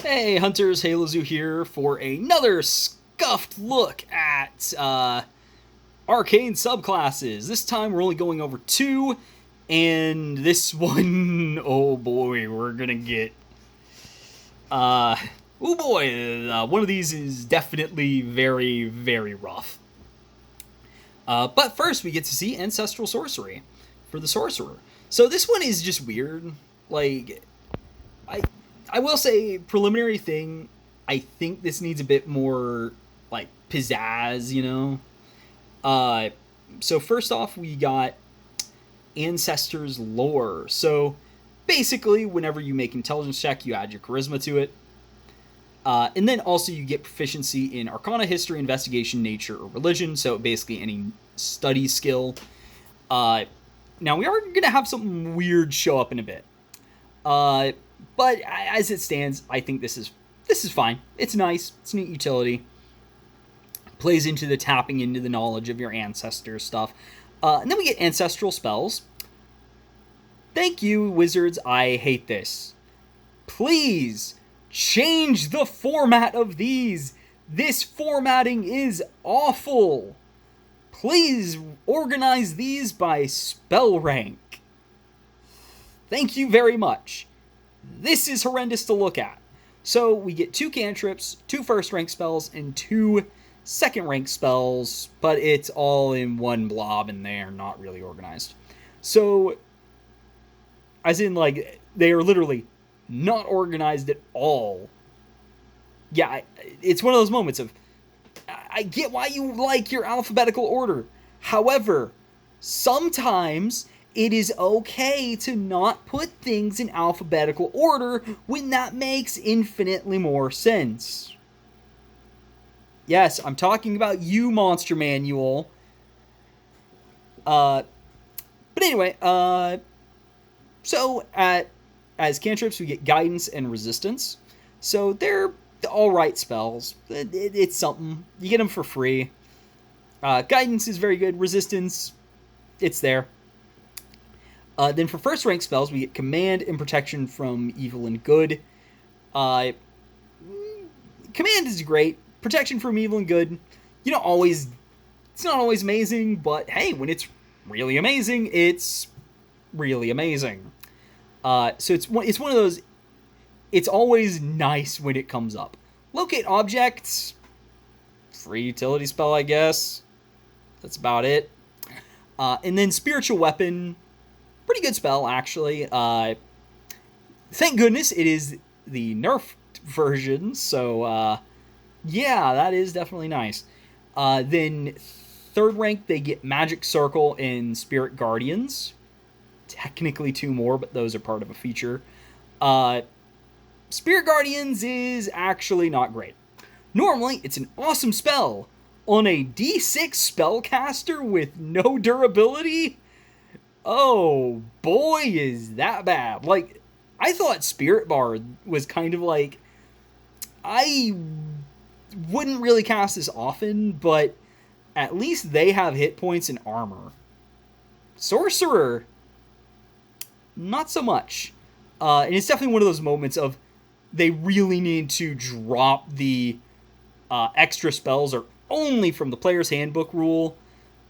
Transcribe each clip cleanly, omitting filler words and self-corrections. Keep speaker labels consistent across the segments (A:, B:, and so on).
A: Hey Hunters, Halozu here for another scuffed look at Arcane Subclasses. This time we're only going over two, and this one, oh boy, we're gonna get, uh, oh boy, one of these is definitely very, very rough. But first we get to see Ancestral Sorcery for the Sorcerer. So this one is just weird. Like, I I will say preliminary thing. I think this needs a bit more like pizzazz, you know. Uh, so first off, we got Ancestors lore. So basically, whenever you make intelligence check, you add your charisma to it. And then also you get proficiency in Arcana, History, Investigation, Nature, or Religion. So basically any study skill. Uh, Now we are gonna have something weird show up in a bit. But as it stands, I think this is fine. It's nice. It's neat utility. Plays into the tapping into the knowledge of your ancestors stuff. And then we get ancestral spells. Thank you, wizards. I hate this. Please change the format of these. This formatting is awful. Please organize these by spell rank. Thank you very much. This is horrendous to look at. So we get 2 cantrips, 2 first rank spells, and 2 second rank spells, but it's all in one blob and they are not really organized. So, as in, like, they are literally not organized at all. Yeah, it's one of those moments of, I get why you like your alphabetical order. However, sometimes it is okay to not put things in alphabetical order when that makes infinitely more sense. Yes, I'm talking about you, Monster Manual. But anyway, so as cantrips, we get guidance and resistance. So they're all right spells. It's something. You get them for free. Guidance is very good. Resistance, it's there. Then for first rank spells, we get command and protection from evil and good. Command is great. Protection from evil and good. You don't always. It's not always amazing, but hey, when it's really amazing, it's really amazing. So it's one of those. It's always nice when it comes up. Locate objects. Free utility spell, I guess. That's about it. And then spiritual weapon. Pretty good spell, actually. Thank goodness it is the nerfed version, so yeah, that is definitely nice. Then third rank, they get Magic Circle and Spirit Guardians. Technically 2 more, but those are part of a feature. Spirit Guardians is actually not great. Normally, it's an awesome spell. On a D6 spellcaster with no durability, oh boy, is that bad. Like, I thought Spirit Bard was kind of like, I wouldn't really cast this often, but at least they have hit points and armor. Sorcerer, not so much. And it's definitely one of those moments of they really need to drop the extra spells are only from the player's handbook rule,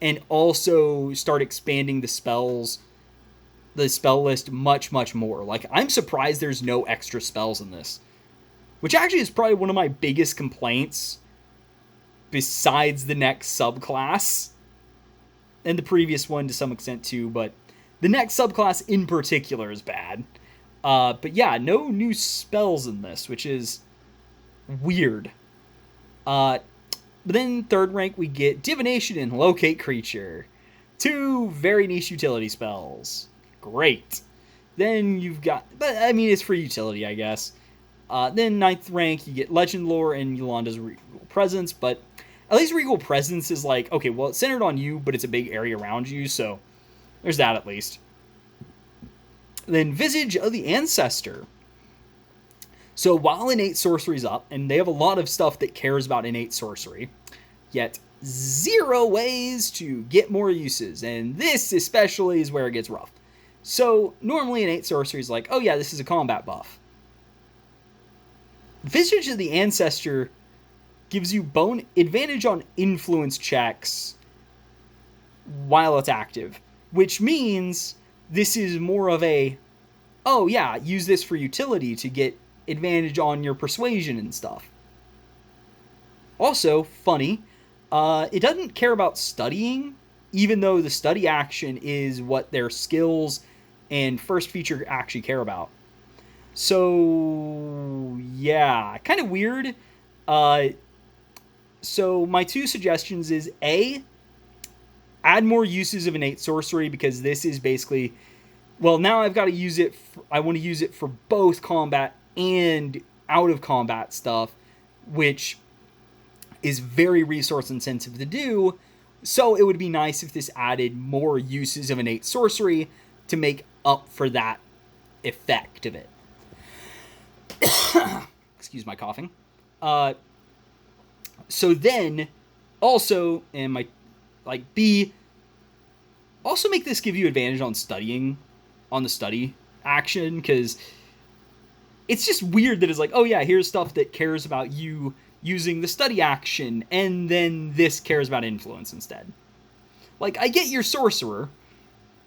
A: and also start expanding the spell list much, much more. Like, I'm surprised there's no extra spells in this, which actually is probably one of my biggest complaints besides the next subclass, and the previous one to some extent too, but the next subclass in particular is bad. But yeah, no new spells in this, which is weird. But then third rank, we get Divination and Locate Creature. 2 very niche utility spells. Great. Then you've got, but I mean, it's for utility, I guess. Then 9th rank, you get Legend Lore and Yolanda's Regal Presence, but at least Regal Presence is like, okay, well, it's centered on you, but it's a big area around you, so there's that at least. Then Visage of the Ancestor. So while innate sorcery's up, and they have a lot of stuff that cares about innate sorcery, yet 0 ways to get more uses, and this especially is where it gets rough. So normally innate sorcery is like, oh yeah, this is a combat buff. Visage of the Ancestor gives you bone advantage on influence checks while it's active, which means this is more of a, oh yeah, use this for utility to get advantage on your persuasion and stuff. Also, funny, it doesn't care about studying, even though the study action is what their skills and first feature actually care about. So, yeah, kind of weird. So my two suggestions is A, add more uses of innate sorcery, because this is basically, well, now I've got to use it, I want to use it for both combat and out of combat stuff, which is very resource intensive to do. So it would be nice if this added more uses of innate sorcery to make up for that effect of it. Excuse my coughing. So then, also, and my, like, B, also make this give you advantage on studying, on the study action, because it's just weird that it's like, oh yeah, here's stuff that cares about you using the study action, and then this cares about influence instead. Like, I get your Sorcerer,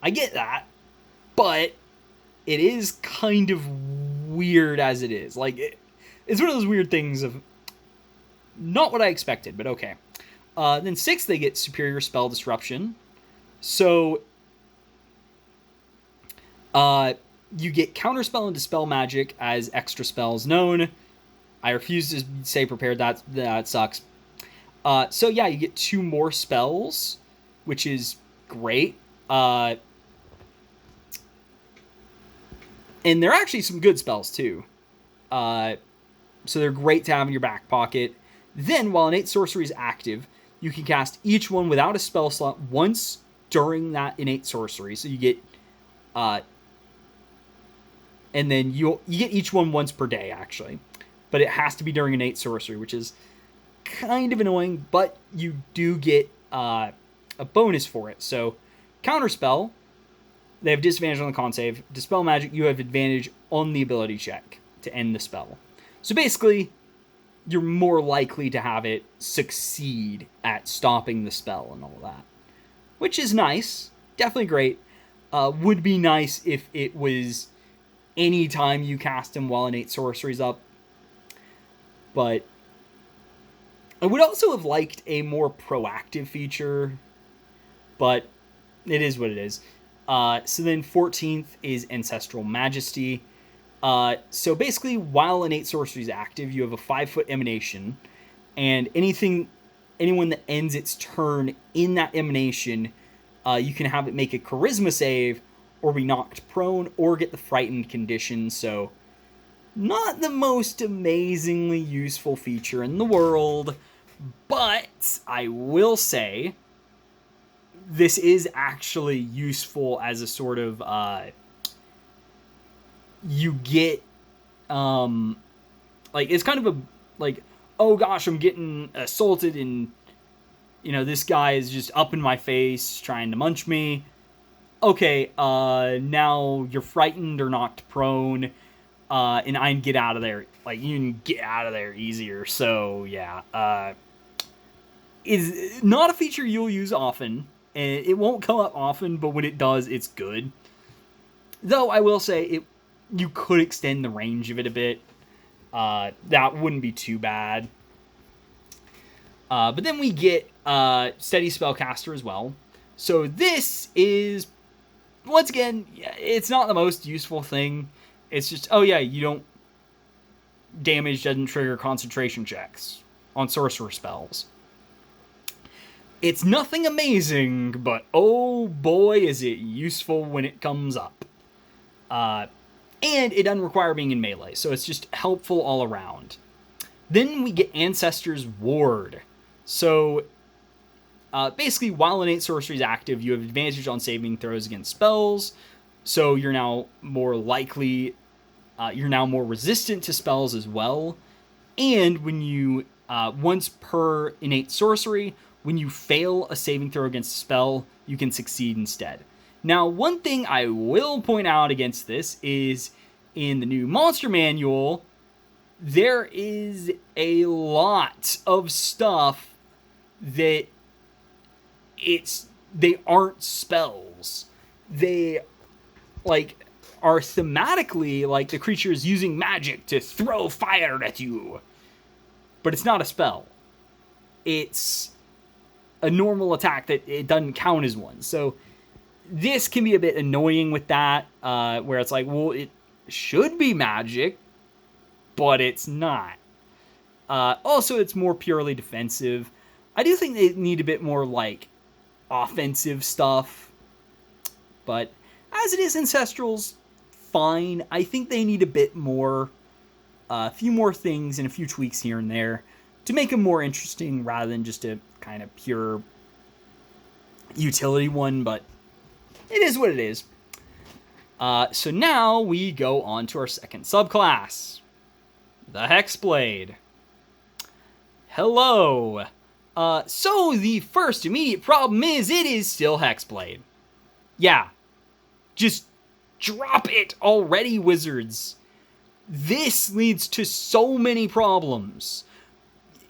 A: I get that, but it is kind of weird as it is. Like, it's one of those weird things of not what I expected, but okay. Then 6, they get Superior Spell Disruption. So, you get Counterspell and Dispel Magic as extra spells known. I refuse to say prepared, that sucks. So yeah, you get 2 more spells, which is great. And they're actually some good spells, too. So they're great to have in your back pocket. Then, while innate sorcery is active, you can cast each one without a spell slot once during that innate sorcery. So you get, and then you get each one once per day, actually. But it has to be during innate sorcery, which is kind of annoying, but you do get a bonus for it. So, Counterspell, they have disadvantage on the con save. Dispel Magic, you have advantage on the ability check to end the spell. So basically, you're more likely to have it succeed at stopping the spell and all that. Which is nice. Definitely great. Would be nice if it was any time you cast him while innate sorcery's up. But I would also have liked a more proactive feature. But it is what it is. So then 14th is Ancestral Majesty. So basically, while innate sorcery is active, you have a 5-foot emanation, and anyone that ends its turn in that emanation, you can have it make a charisma save, or be knocked prone, or get the frightened condition. So, not the most amazingly useful feature in the world, but I will say this is actually useful as a sort of you get, like, it's kind of a, like, oh gosh, I'm getting assaulted and, you know, this guy is just up in my face trying to munch me. Okay, now you're frightened or knocked prone, and I can get out of there. Like, you can get out of there easier. So, yeah, is not a feature you'll use often, and it won't come up often, but when it does, it's good. Though, I will say, you could extend the range of it a bit. That wouldn't be too bad. But then we get Steady Spellcaster as well. So this is, once again, it's not the most useful thing. It's just, oh yeah, you don't, damage doesn't trigger concentration checks on sorcerer spells. It's nothing amazing, but oh boy is it useful when it comes up. And it doesn't require being in melee, so it's just helpful all around. Then we get Ancestor's Ward. So, basically, while innate sorcery is active, you have advantage on saving throws against spells, so you're now more likely, you're now more resistant to spells as well. And when you, once per innate sorcery, when you fail a saving throw against a spell, you can succeed instead. Now, one thing I will point out against this is in the new monster manual, there is a lot of stuff that they aren't spells. They like are thematically like the creature is using magic to throw fire at you, but it's not a spell. It's a normal attack that it doesn't count as one. So this can be a bit annoying with that, where it's like, well, it should be magic, but it's not. Also, it's more purely defensive. I do think they need a bit more, like, offensive stuff. But as it is, Ancestral's fine. I think they need a bit more, a few more things and a few tweaks here and there to make them more interesting rather than just a kind of pure utility one, but it is what it is. So now we go on to our second subclass, the Hexblade. Hello. So the first immediate problem is it is still Hexblade. Yeah. Just drop it already, wizards. This leads to so many problems.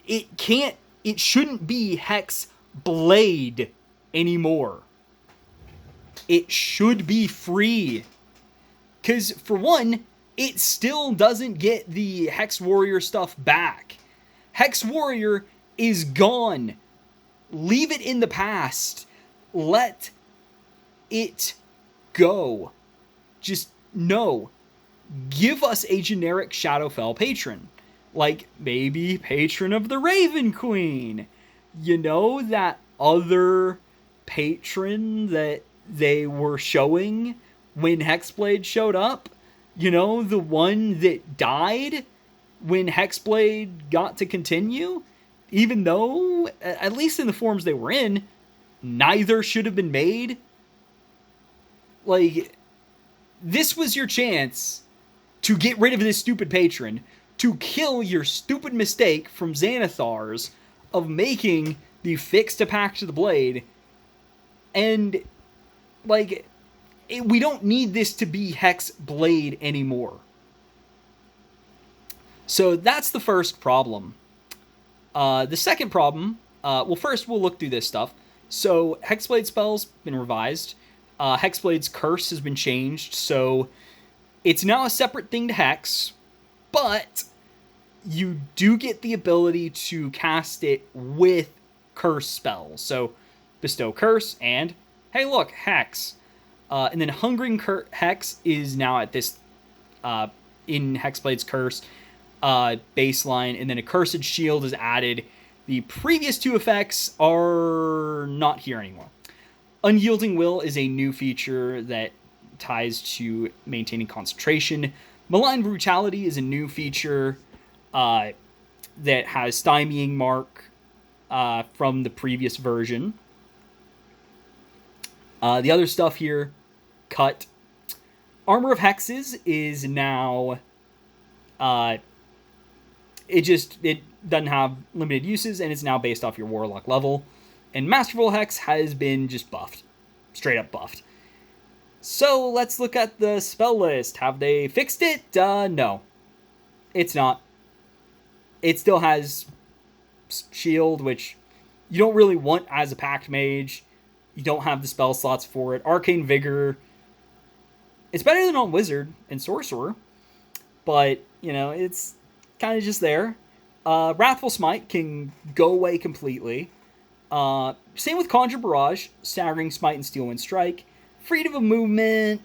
A: It shouldn't be Hexblade anymore. It should be free. Because, for one, it still doesn't get the Hex Warrior stuff back. Hex Warrior is gone. Leave it in the past. Let it go. Just, no. Give us a generic Shadowfell patron. Like, maybe Patron of the Raven Queen. You know, that other patron that they were showing when Hexblade showed up? You know, the one that died when Hexblade got to continue? Even though, at least in the forms they were in, neither should have been made. Like, this was your chance to get rid of this stupid patron, to kill your stupid mistake from Xanathar's of making the fix to Pact to the Blade. And, like, we don't need this to be Hexblade anymore. So that's the first problem. The second problem, well, first we'll look through this stuff. So Hexblade spell's been revised. Hexblade's curse has been changed, so it's now a separate thing to Hex, but you do get the ability to cast it with curse spells. So bestow curse and, hey look, Hex. And then Hungering Hex is now at this, in Hexblade's curse baseline, and then a Cursed Shield is added. The previous two effects are not here anymore. Unyielding Will is a new feature that ties to maintaining concentration. Malign Brutality is a new feature that has Stymieing Mark from the previous version. The other stuff here, cut. Armor of Hexes is now... it doesn't have limited uses, and it's now based off your Warlock level. And Masterful Hex has been just buffed. Straight up buffed. So, let's look at the spell list. Have they fixed it? No. It's not. It still has Shield, which you don't really want as a Pact Mage. You don't have the spell slots for it. Arcane Vigor. It's better than on Wizard and Sorcerer. But, you know, it's kind of just there. Wrathful Smite can go away completely. Same with Conjure Barrage, Staggering Smite, and Steel Wind Strike. Freedom of Movement.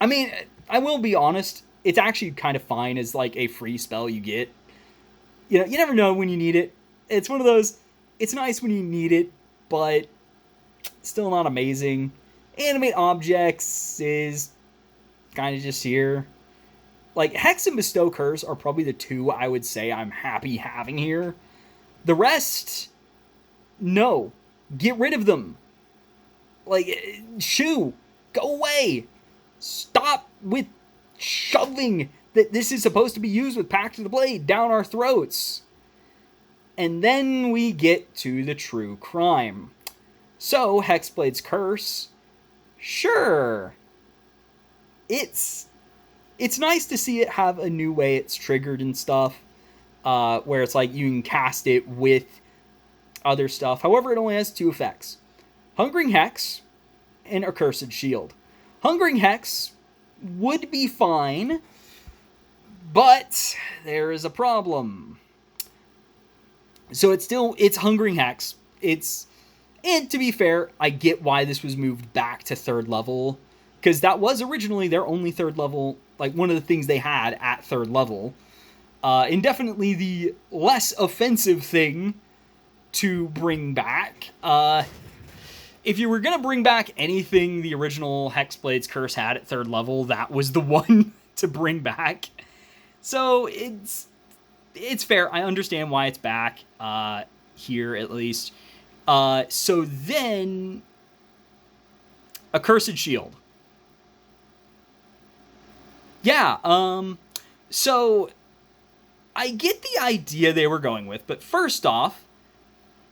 A: I mean, I will be honest, it's actually kind of fine as like a free spell you get. You know, you never know when you need it. It's one of those, it's nice when you need it, but still not amazing. Animate Objects is kind of just here. Like, Hex and Bestow Curse are probably the two I would say I'm happy having here. The rest, no. Get rid of them. Like, shoo. Go away. Stop with shoving that this is supposed to be used with Pact of the Blade down our throats. And then we get to the true crime. So, Hexblade's Curse, sure. It's it's nice to see it have a new way it's triggered and stuff, where it's like you can cast it with other stuff. However, it only has 2 effects: Hungering Hex and Accursed Shield. Hungering Hex would be fine, but there is a problem. So it's Hungering Hex. And to be fair, I get why this was moved back to 3rd level, because that was originally their only 3rd level, like one of the things they had at 3rd level. And definitely the less offensive thing to bring back. If you were going to bring back anything the original Hexblade's Curse had at 3rd level, that was the one to bring back. So it's fair. I understand why it's back, here at least. So then, Accursed Shield. Yeah, so I get the idea they were going with, but first off,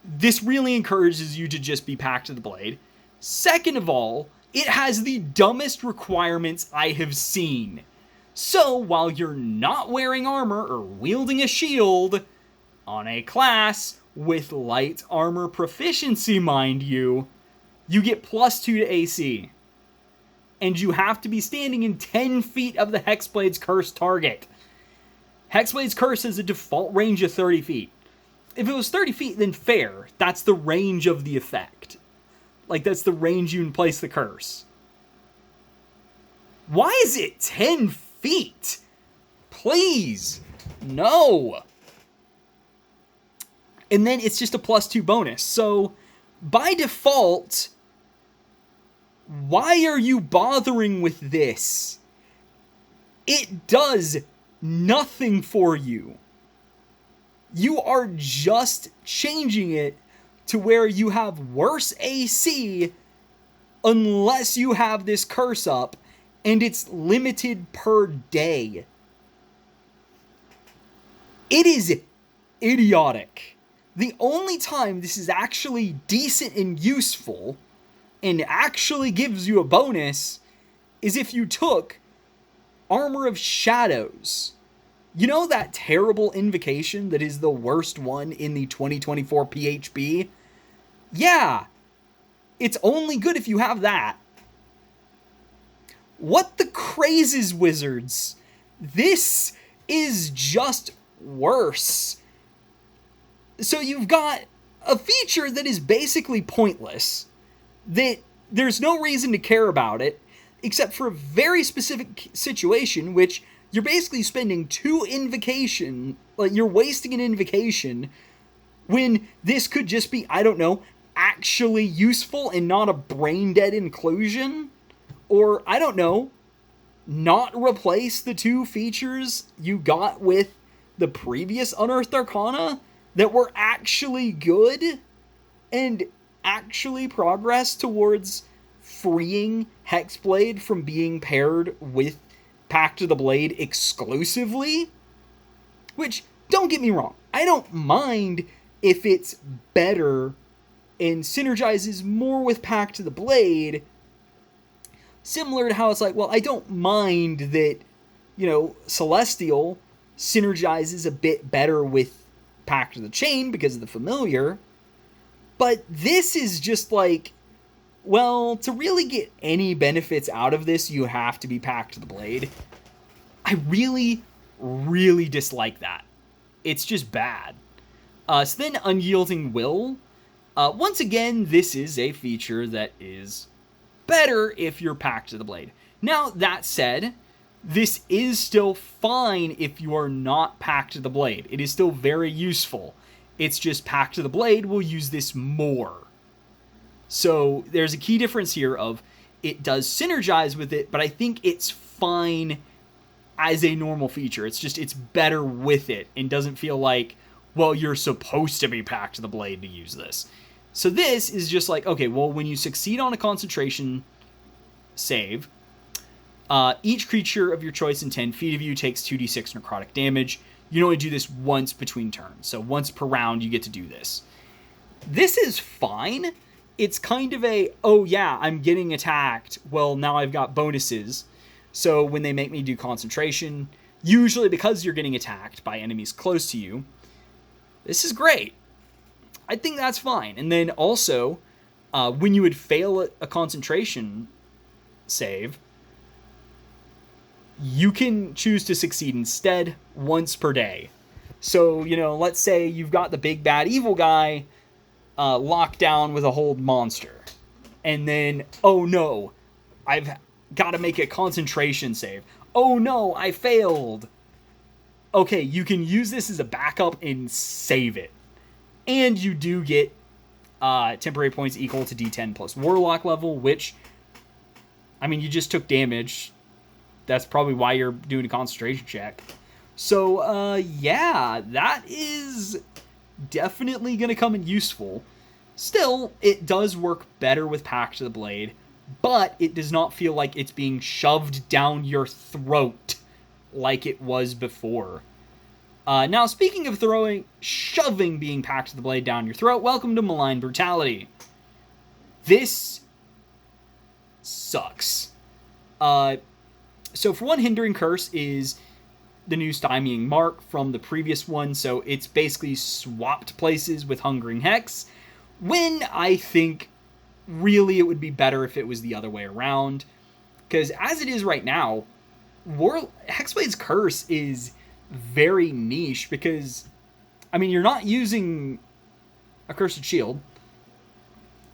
A: this really encourages you to just be Pact of the Blade. Second of all, it has the dumbest requirements I have seen. So, while you're not wearing armor or wielding a shield on a class with light armor proficiency, mind you, you get +2 to AC. And you have to be standing in 10 feet of the Hexblade's Curse target. Hexblade's Curse has a default range of 30 feet. If it was 30 feet, then fair. That's the range of the effect. Like, that's the range you can place the curse. Why is it 10 feet? Please. No. And then it's just a +2 bonus. So, by default, why are you bothering with this? It does nothing for you. You are just changing it to where you have worse AC unless you have this curse up, and it's limited per day. It is idiotic. The only time this is actually decent and useful and actually gives you a bonus is if you took Armor of Shadows. You know that terrible invocation that is the worst one in the 2024 PHB? Yeah, it's only good if you have that. What the crazes, wizards? This is just worse. So you've got a feature that is basically pointless, that there's no reason to care about it, except for a very specific situation, which you're basically spending 2 invocation, like you're wasting an invocation, when this could just be, I don't know, actually useful and not a brain-dead inclusion? Or, I don't know, not replace the 2 features you got with the previous Unearthed Arcana that were actually good and actually progress towards freeing Hexblade from being paired with Pact of the Blade exclusively? Which, don't get me wrong, I don't mind if it's better and synergizes more with Pact of the Blade, similar to how it's like, well, I don't mind that, you know, Celestial synergizes a bit better with Pact of the Chain because of the familiar, but this is just like, well, to really get any benefits out of this, you have to be Pact of the Blade. I really, really dislike that. It's just bad. So then Unyielding Will. Once again, this is a feature that is better if you're Pact of the Blade. Now, that said, this is still fine if you are not Pact of the Blade. It is still very useful. It's just Pact of the Blade will use this more. So there's a key difference here of it does synergize with it, but I think it's fine as a normal feature. It's just, it's better with it and doesn't feel like, well, you're supposed to be Pact of the Blade to use this. So this is just like, okay, well, when you succeed on a concentration save, each creature of your choice in 10 feet of you takes 2d6 necrotic damage. You can only do this once between turns. So once per round, you get to do this. This is fine. It's kind of a, oh yeah, I'm getting attacked. Well, now I've got bonuses. So when they make me do concentration, usually because you're getting attacked by enemies close to you, this is great. I think that's fine. And then also, when you would fail a concentration save, you can choose to succeed instead once per day. So, let's say you've got the big bad evil guy locked down with a hold monster. And then, oh no, I've got to make a concentration save. Oh no, I failed. Okay, you can use this as a backup and save it. And you do get temporary points equal to D10 plus Warlock level, which, you just took damage. That's probably why you're doing a concentration check. So, yeah, that is definitely going to come in useful. Still, it does work better with Pact of the Blade, but it does not feel like it's being shoved down your throat like it was before. Now, speaking of shoving being Pact of the Blade down your throat, welcome to Malign Brutality. This sucks. So for one, Hindering Curse is the new Stymieing Mark from the previous one, so it's basically swapped places with Hungering Hex, when I think really it would be better if it was the other way around. Because as it is right now, Hexblade's Curse is very niche because, you're not using a Cursed Shield.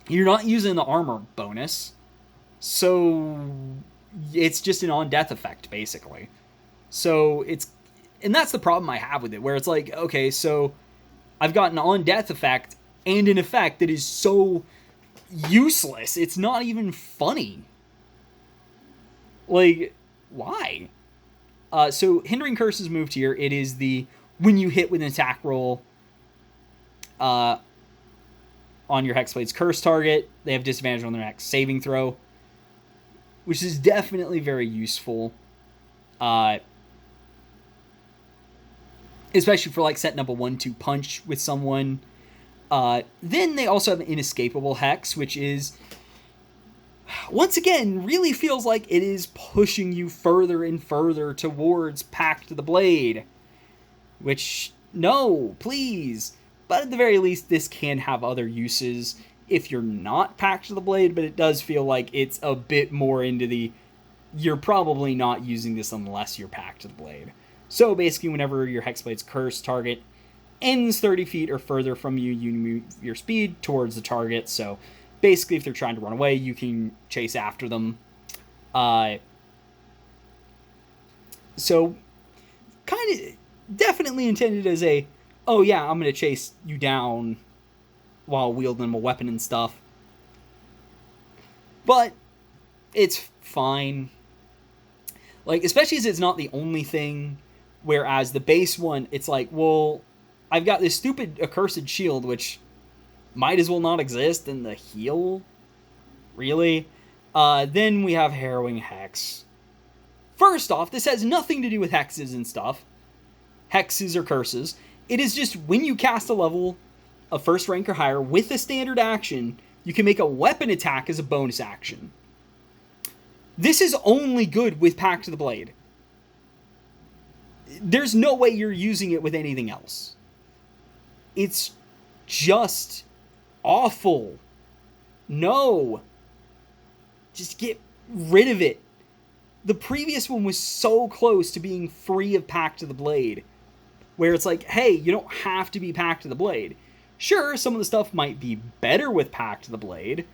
A: You're not using the armor bonus. So it's just an on-death effect, basically. So and that's the problem I have with it, where it's like, okay, so I've got an on-death effect and an effect that is so useless. It's not even funny. Like, why? So Hindering Curse is moved here. It is when you hit with an attack roll on your Hexblade's Curse target, they have disadvantage on their next saving throw, which is definitely very useful. Especially for setting up a 1-2 punch with someone. Then they also have an Inescapable Hex, which is, once again, really feels like it is pushing you further and further towards Pact of the Blade. Which, no, please. But at the very least, this can have other uses if you're not Pact of the Blade, but it does feel like it's a bit more into you're probably not using this unless you're Pact of the Blade. So basically, whenever your Hexblade's Curse target ends 30 feet or further from you, you move your speed towards the target. So basically, if they're trying to run away, you can chase after them. So kind of definitely intended as oh yeah, I'm going to chase you down while wielding a weapon and stuff. But it's fine. Especially as it's not the only thing. Whereas the base one, it's like, well, I've got this stupid accursed shield, which might as well not exist, and the heal? Really? Then we have Harrowing Hex. First off, this has nothing to do with hexes and stuff. Hexes or curses. It is just when you cast a level of first rank or higher with a standard action, you can make a weapon attack as a bonus action. This is only good with Pact of the Blade. There's no way you're using it with anything else. It's just awful. No. Just get rid of it. The previous one was so close to being free of Pact of the Blade, where it's like, hey, you don't have to be Pact of the Blade. Sure, some of the stuff might be better with Pact of the Blade,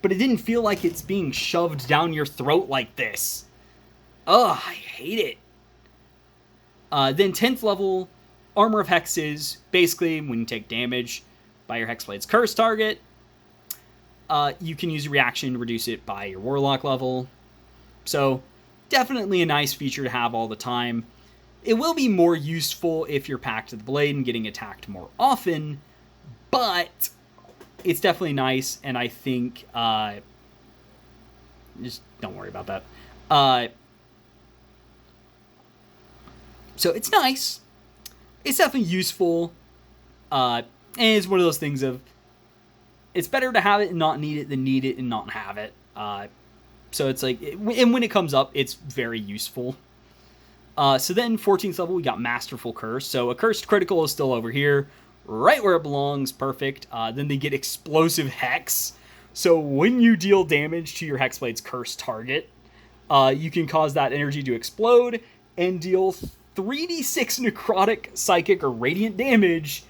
A: but it didn't feel like it's being shoved down your throat like this. Ugh, I hate it. Then 10th level, Armor of Hexes. Basically, when you take damage by your Hexblade's Curse target, you can use a reaction to reduce it by your Warlock level. So, definitely a nice feature to have all the time. It will be more useful if you're Pact of the Blade and getting attacked more often, but it's definitely nice, and I think, just don't worry about that. So it's nice. It's definitely useful. And it's one of those things of, it's better to have it and not need it than need it and not have it. So it's like, and when it comes up, it's very useful. So then 14th level, we got Masterful Curse. So a Cursed Critical is still over here, right where it belongs, perfect. Then they get Explosive Hex. So when you deal damage to your Hexblade's cursed target, you can cause that energy to explode and deal 3d6 necrotic, psychic, or radiant damage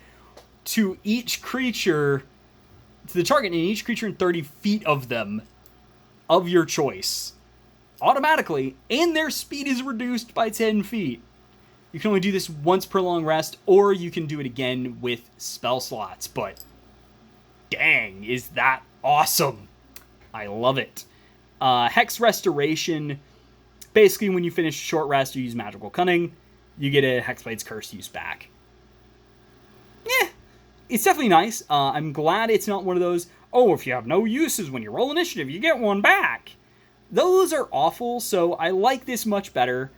A: to each creature, to the target, and each creature in 30 feet of them, of your choice, automatically, and their speed is reduced by 10 feet. You can only do this once per long rest, or you can do it again with spell slots, but dang, is that awesome. I love it. Hex Restoration, basically when you finish a short rest, you use Magical Cunning, you get a Hexblade's Curse use back. Yeah, it's definitely nice. I'm glad it's not one of those, oh, if you have no uses when you roll initiative, you get one back. Those are awful, so I like this much better.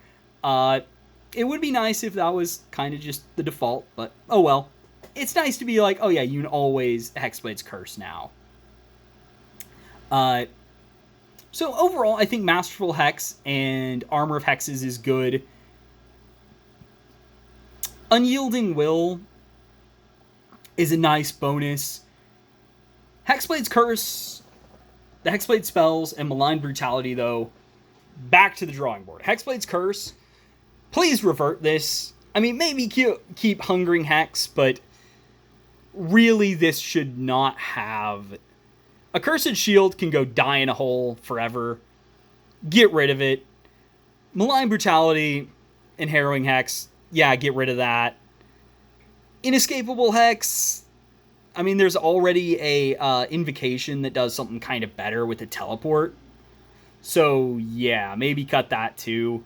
A: It would be nice if that was kind of just the default, but oh well. It's nice to be like, oh yeah, you can always Hexblade's Curse now. So overall, I think Masterful Hex and Armor of Hexes is good. Unyielding Will is a nice bonus. Hexblade's Curse, the Hexblade spells, and Malign Brutality, though, back to the drawing board. Hexblade's Curse, please revert this. I mean, maybe keep Hungering Hex, but really this should not have... Accursed Shield can go die in a hole forever. Get rid of it. Malign Brutality and Harrowing Hex, yeah, get rid of that. Inescapable Hex, I mean, there's already a invocation that does something kind of better with the teleport. So, yeah, maybe cut that too.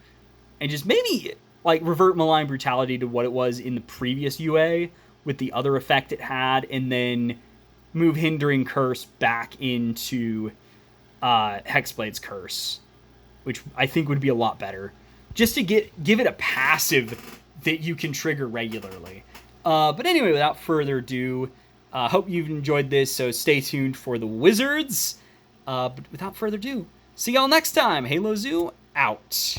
A: And just maybe, like, revert Malign Brutality to what it was in the previous UA with the other effect it had, and then move Hindering Curse back into Hexblade's Curse, which I think would be a lot better. Just to give it a passive that you can trigger regularly. But anyway, without further ado, hope you've enjoyed this, so stay tuned for the Wizards. But without further ado, see y'all next time. Halo Zoo, out.